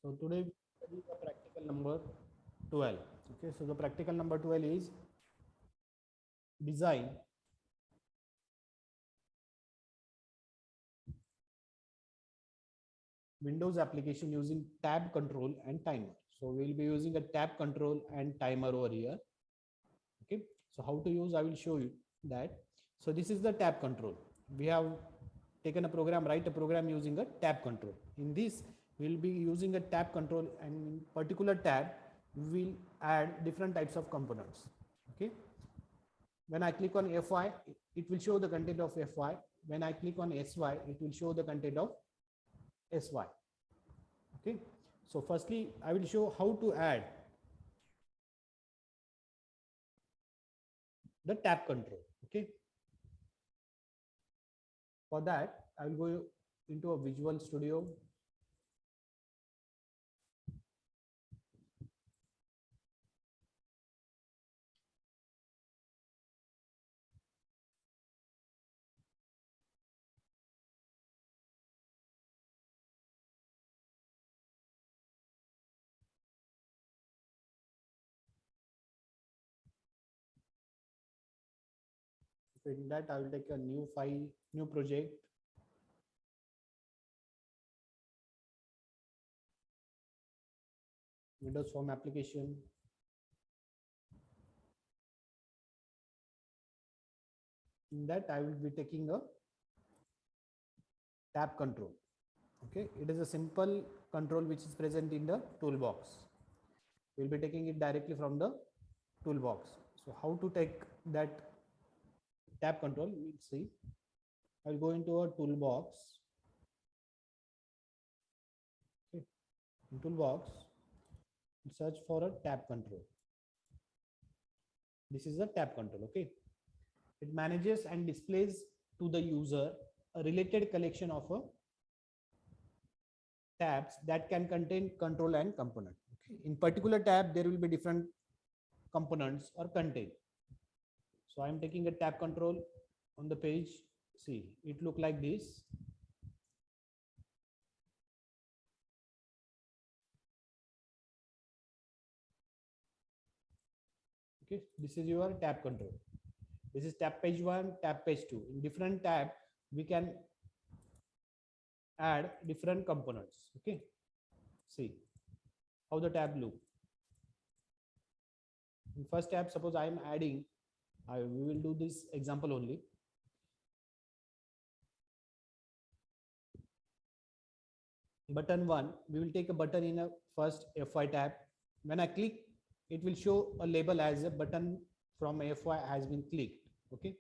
So today we study the practical number 12. Okay, so the practical number 12 is design Windows application using tab control and timer. So we'll be using a tab control and timer over here. Okay, so how to use, I will show you that. So this is the tab control. We have taken a program, write a program using a tab control. In this, we'll be using a tab control, and in particular tab, we will add different types of components. Okay, when I click on FY, it will show the content of FY. When I click on SY, it will show the content of SY. Okay, so firstly, I will show how to add the tab control. Okay, for that, I will go into a Visual Studio. So in that, I will take a new file, new project. Windows Form application. In that, I will be taking a tab control. Okay, it is a simple control which is present in the toolbox. We'll be taking it directly from the toolbox. So how to take that tab control, we'll see. I'll go into a toolbox. Okay, in toolbox, search for a tab control. This is a tab control. Okay, it manages and displays to the user a related collection of tabs that can contain control and component. Okay, in particular tab, there will be different components or content. So I'm taking a tab control on the page. See, it look like this. Okay, this is your tab control. This is tab page 1, tab page 2. In different tab, we can add different components. Okay, see how the tab look. In first tab, suppose I am adding, we will do this example only. Button 1, we will take a button in a first FY tab. When I click, it will show a label as a button from FY has been clicked. Okay,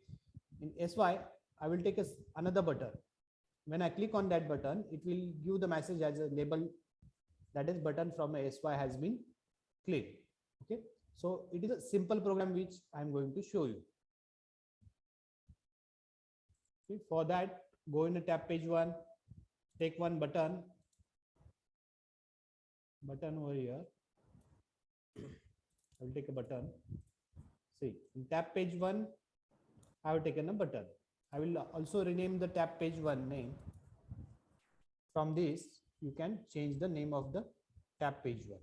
in SY, I will take another button. When I click on that button, it will give the message as a label, that is button from SY has been clicked. Okay, so it is a simple program which I am going to show you. Okay, for that, go in the tab page 1, take one button over here. I will take a button. See, in tab page 1, I have taken a button. I will also rename the tab page 1 name. From this, you can change the name of the tab page 1.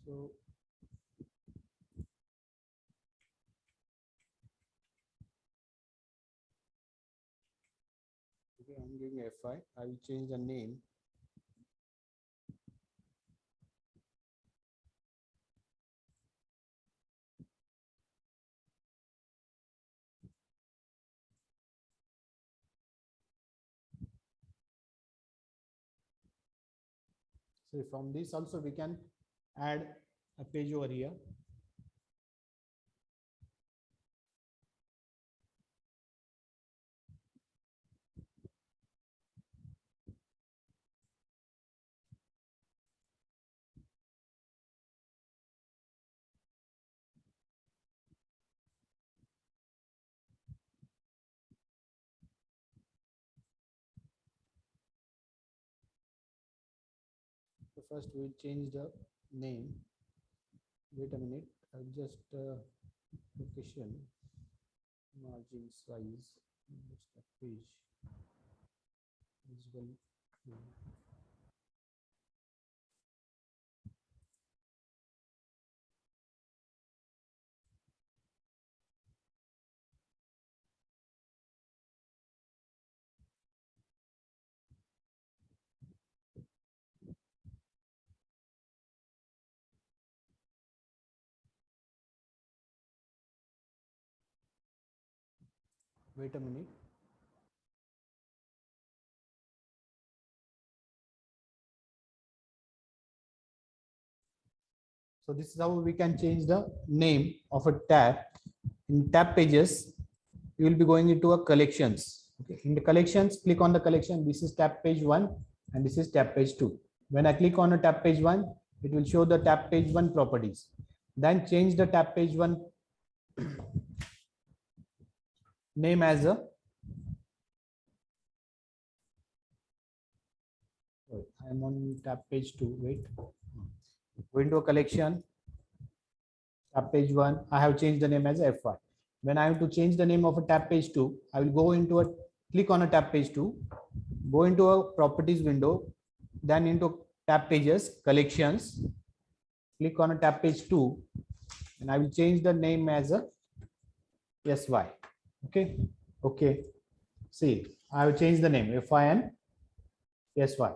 So okay, I'm giving FI. I will change the name. So from this also we can add a page over here. first we'll change the name. Wait a minute, I'll just location, margin size, just a page, visible. Wait a minute. So this is how we can change the name of a tab. In tab pages, you will be going into a collections. Okay. In the collections, click on the collection. This is tab page 1 and this is tab page 2. When I click on a tab page 1, it will show the tab page 1 properties. Then change the tab page 1 name as a I'm on tab page 2. Wait. Go into a collection. Tab page 1. I have changed the name as FY. When I have to change the name of a tab page 2, I will go into a click on a tab page 2, go into a properties window, then into tab pages, collections, click on a tab page 2, and I will change the name as a SY. Okay. Okay. See, I will change the name FY and SY.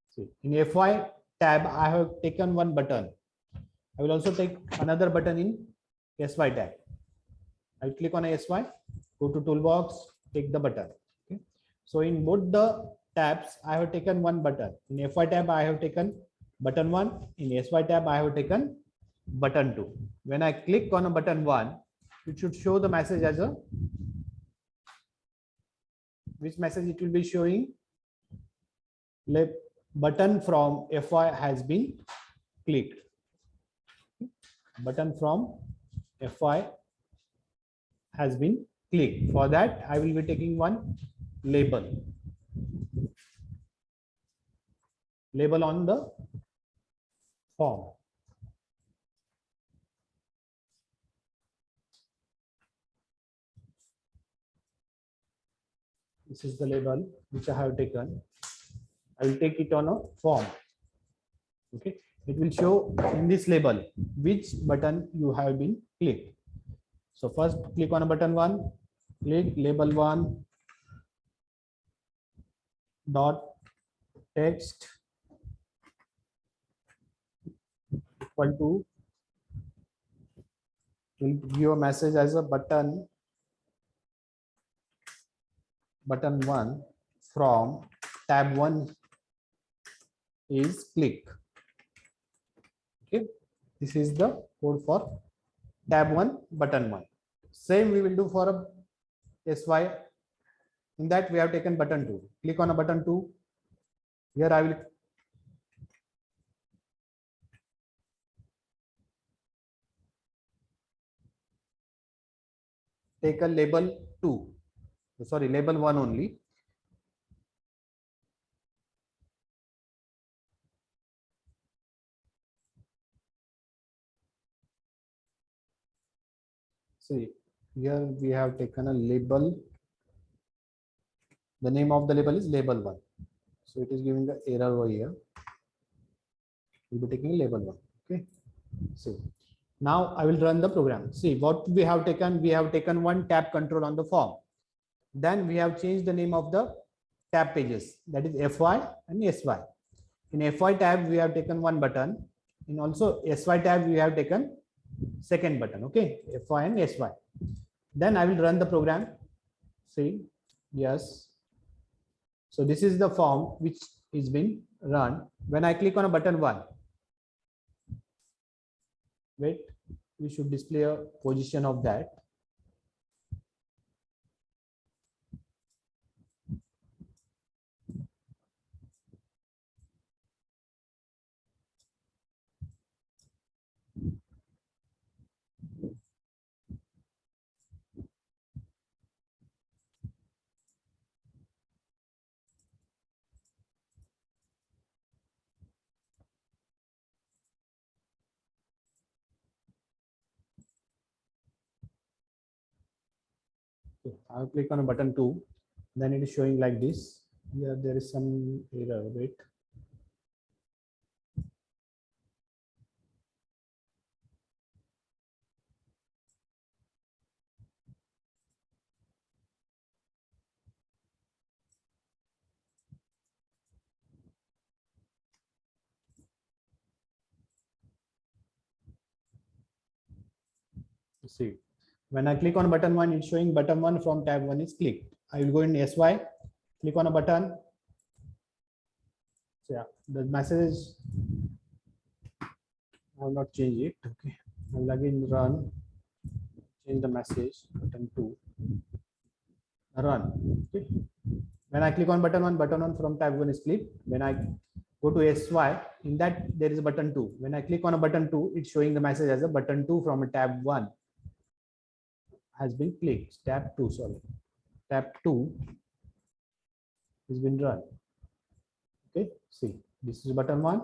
See, in FY tab, I have taken one button. I will also take another button in SY tab. I click on a SY, go to toolbox, take the button. Okay. So in both the tabs, I have taken one button. In FY tab, I have taken button 1. In SY tab, I have taken button 2. When I click on a button 1, it should show the message as a which message it will be showing. Button from FY has been clicked. Button from FY has been clicked. For that, I will be taking one label. Label on the form. This is the label which I have taken. I will take it on a form. Okay. It will show in this label which button you have been clicked. So first click on a button 1, click label 1 dot text equal to will give a message as a button 1 from tab 1 is click. Okay, this is the code for tab 1 button 1. Same we will do for a SY. In that we have taken button 2. Click on a button 2. Here I will take a label 2. Sorry, label 1 only. See, here we have taken a label. The name of the label is label 1. So it is giving the error over here. We'll be taking label 1. Okay. So now I will run the program. See what we have taken. We have taken one tab control on the form. Then we have changed the name of the tab pages. That is FY and SY. In FY tab, we have taken one button. In also SY tab, we have taken second button. Okay. FY and SY. Then I will run the program. See, yes. So this is the form which is being run. When I click on a button 1, wait, we should display a position of that. I'll click on a button 2, then it is showing like this. Here there is some error. Wait. See, when I click on button 1, it's showing button 1 from tab 1 is clicked. I will go in SY, click on a button. So yeah, the message is, I will not change it. Okay, I will again run, change the message, button 2, run. Okay. When I click on button 1 from tab 1 is clicked. When I go to SY, in that there is a button 2. When I click on a button 2, it's showing the message as a button 2 from a tab 1 has been clicked. Tab 2, sorry. Tab 2 has been run. Okay, see, this is button 1.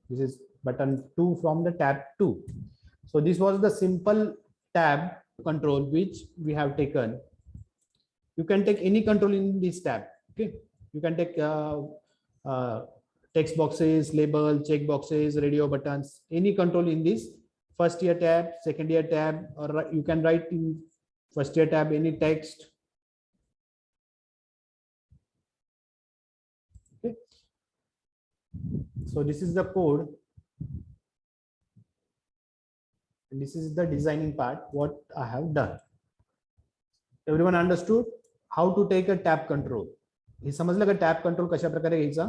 This is button 2 from the tab 2. So this was the simple tab control which we have taken. You can take any control in this tab. Okay, you can take text boxes, label, check boxes, radio buttons, any control in this first year tab, second year tab, or you can write in first year tab any text. Okay, so this is the code, and this is the designing part what I have done. Everyone understood how to take a tab control? हे समजलं का tab control कशा प्रकारे घ्यायचा?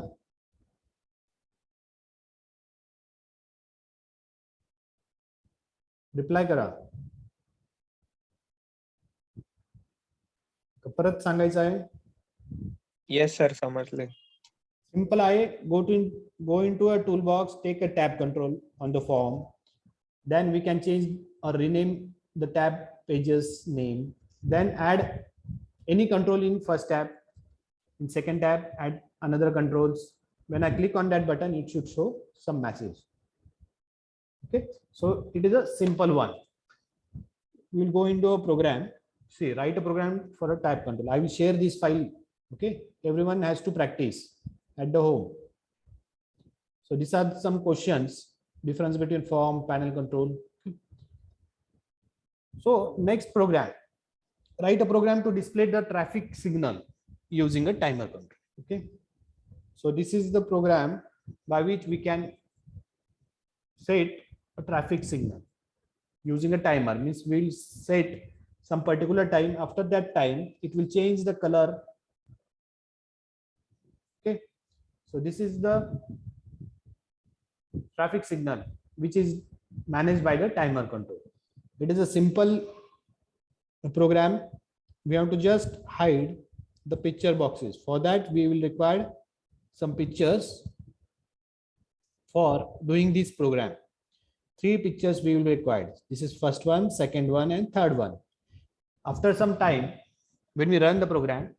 Reply करा. परत सांगायचं आहे? Yes sir, समजले. सिंपल आहे. Go into a toolbox, take a tab control on the form. Then we can change or rename the tab pages name. Then add any control in first tab. In second tab, add another controls. When I click on that button, it should show some message. Okay, so it is a simple one. We will go into a program. See, write a program for a tab control. I will share this file. Okay, everyone has to practice at the home. So these are some questions. Difference between form, panel control. So next program. Write a program to display the traffic signal using a timer control. Okay, so this is the program by which we can set a traffic signal using a timer. Means we'll set some particular time. After that time, it will change the color. Okay, so this is the traffic signal which is managed by the timer control. It is a simple program. We have to just hide the picture boxes. For that, we will require some pictures for doing this program. 3 pictures we will require. This is first one, second one, and third one. After some time, when we run the program,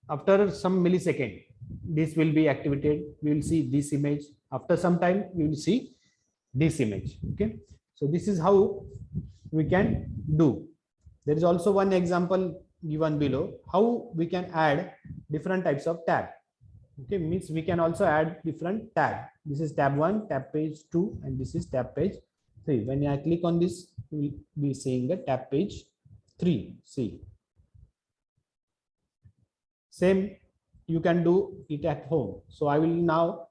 after some millisecond, this will be activated. We will see this image. After some time, we will see this image. Okay, so this is how we can do. There is also one example given below how we can add different types of tab. Okay, means we can also add different tab. This is tab 1, tab page 2, and this is tab page 3. When I click on this, we will be seeing the tab page 3. See, same you can do it at home. So I will now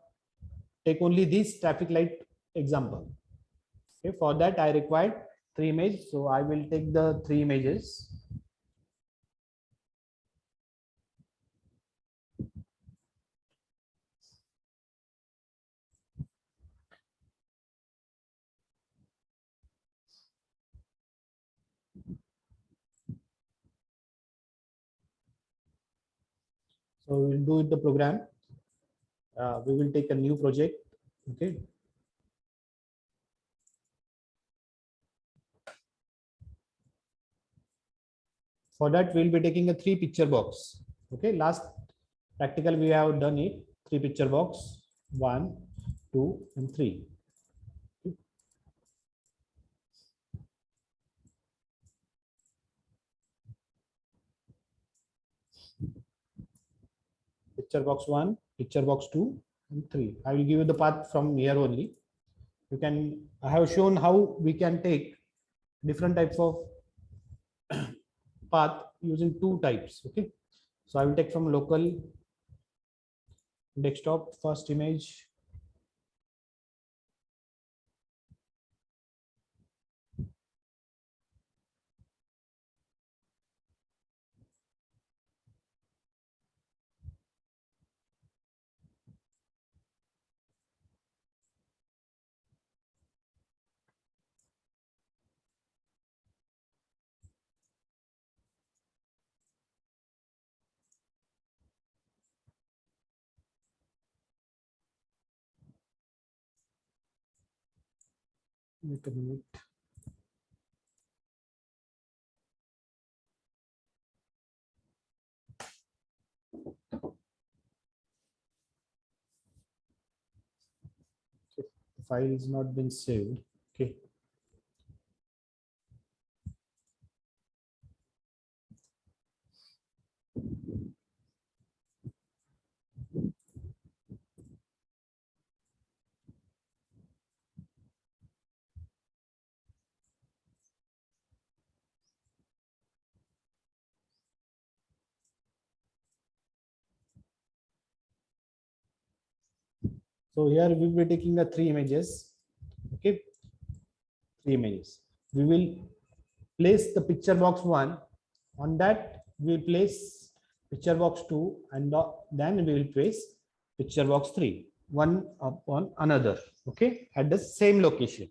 take only this traffic light example. Okay, for that I required 3 images. So I will take the 3 images. So we will do it the program. We will take a new project. Okay. For that, we will be taking a 3 picture box. Okay. Last practical we have done it. 3 picture box. 1, 2, and 3. picture box 1, picture box 2, and 3. I will give you the path from here only. You can, I have shown how we can take different types of path using two types. Okay, so I will take from local desktop first image. Wait a minute. The file is not been saved. Okay. So here we will be taking the three images. Okay, three images. We will place the picture box 1. On that we will place picture box 2, and then we will place picture box 3, one upon another. Okay, at the same location.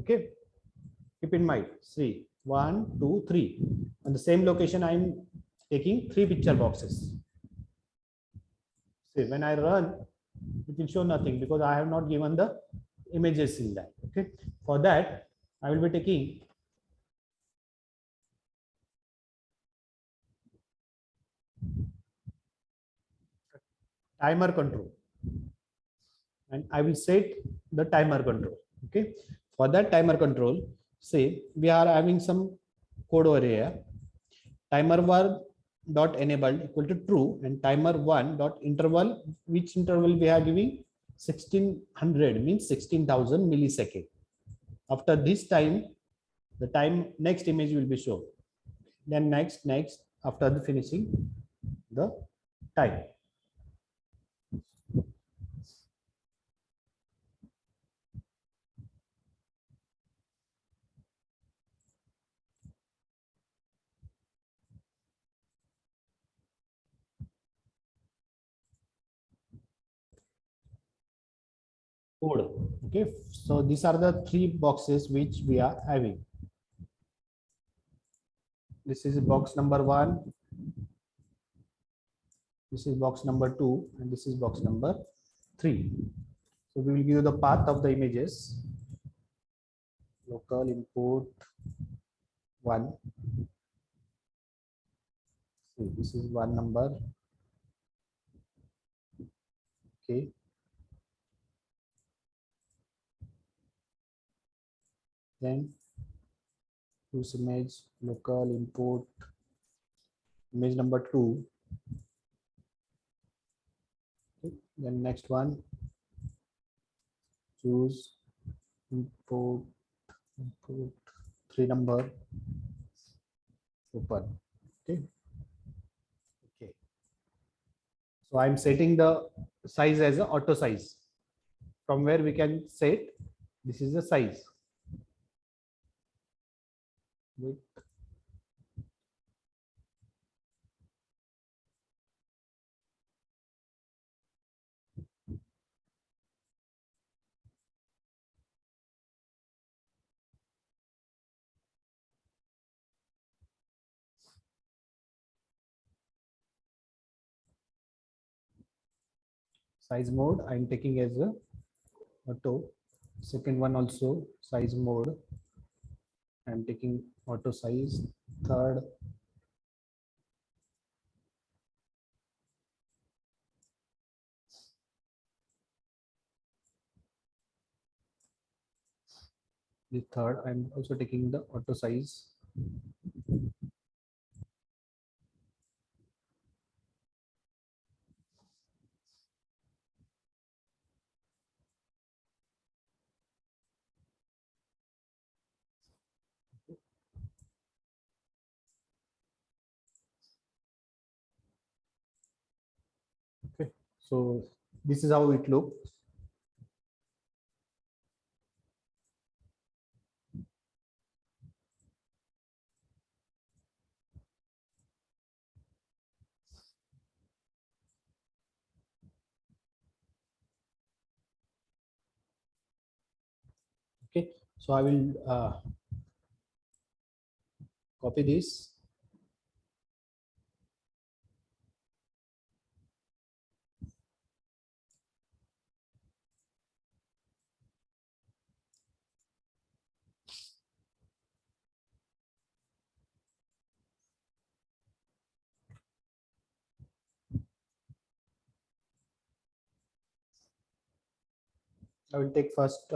Okay, keep in mind, see, 1, 2, 3. On the same location I am taking three picture boxes. See, when I run, it will show nothing because I have not given the images in that. Okay, for that I will be taking timer control, and I will set the timer control. Okay, for that timer control, say we are having some code over here. Timer 1 dot enabled equal to true, and timer 1 dot interval, which interval we are giving, 1600 means 16,000 millisecond. After this time, the time next image will be shown. Then next after the finishing the time. Code. Okay, so these are the three boxes which we are having. This is box number 1, this is box number 2, and this is box number 3. So we will give the path of the images. Local import 1. See, this is one number. Okay, then use image, local import image number 2. Okay. Then next one, choose import 3 number, open. Okay, okay, so I'm setting the size as a auto size. From where we can set, this is the size. Wait. Size mode I'm taking as a auto. Second one also size mode, I'm taking auto size. Third, the third I'm also taking the auto size. So this is how it looks. Okay, so I will copy this. I will take first